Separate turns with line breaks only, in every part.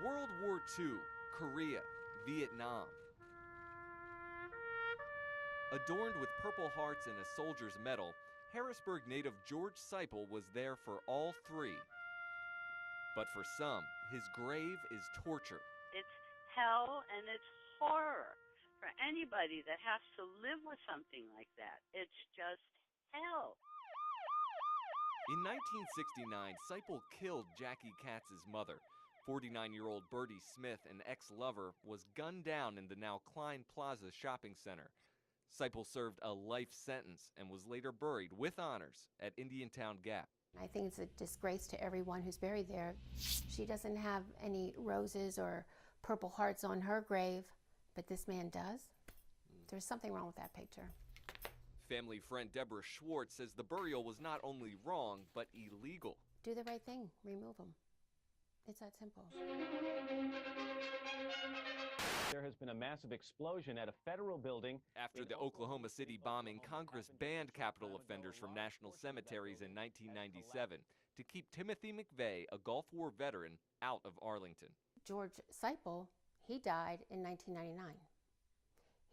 World War II, Korea, Vietnam. Adorned with Purple Hearts and a soldier's medal, Harrisburg native George Seipel was there for all three. But for some, his grave is torture.
It's hell and it's horror for anybody that has to live with something like that. It's just hell.
In 1969, Seipel killed Jackie Katz's mother. 49-year-old Bertie Smith, an ex-lover, was gunned down in the now Klein Plaza shopping center. Seipel served a life sentence and was later buried with honors at Indiantown Gap.
I think it's a disgrace to everyone who's buried there. She doesn't have any roses or Purple Hearts on her grave, but this man does. There's something wrong with that picture.
Family friend Deborah Schwartz says the burial was not only wrong, but illegal.
Do the right thing, remove them. It's that simple.
There has been a massive explosion at a federal building.
After the Oklahoma City bombing, Congress banned capital offenders from national cemeteries in 1997 to keep Timothy McVeigh, a Gulf War veteran, out of Arlington.
George Seipel, he died in 1999.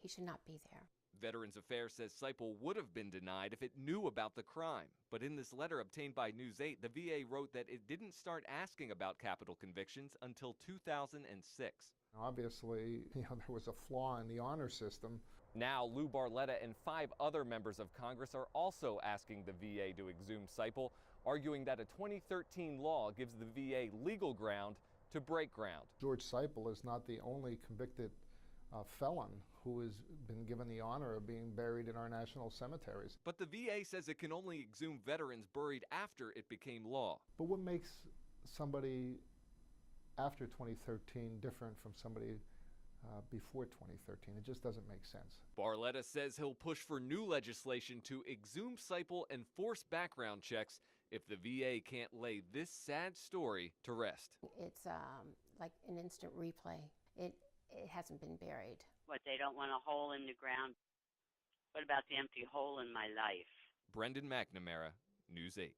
He should not be there.
Veterans Affairs says Seipel would have been denied if it knew about the crime. But in this letter obtained by News 8, the VA wrote that it didn't start asking about capital convictions until 2006.
Obviously, there was a flaw in the honor system.
Now, Lou Barletta and 5 other members of Congress are also asking the VA to exhume Seipel, arguing that a 2013 law gives the VA legal ground to break ground.
George Seipel is not the only convicted felon who has been given the honor of being buried in our national cemeteries.
But the VA says it can only exhume veterans buried after it became law.
But what makes somebody after 2013 different from somebody before 2013? It just doesn't make sense.
Barletta says he'll push for new legislation to exhume Seipel and force background checks if the VA can't lay this sad story to rest.
It's like an instant replay. It hasn't been buried.
What, they don't want a hole in the ground? What about the empty hole in my life?
Brendan McNamara, News 8.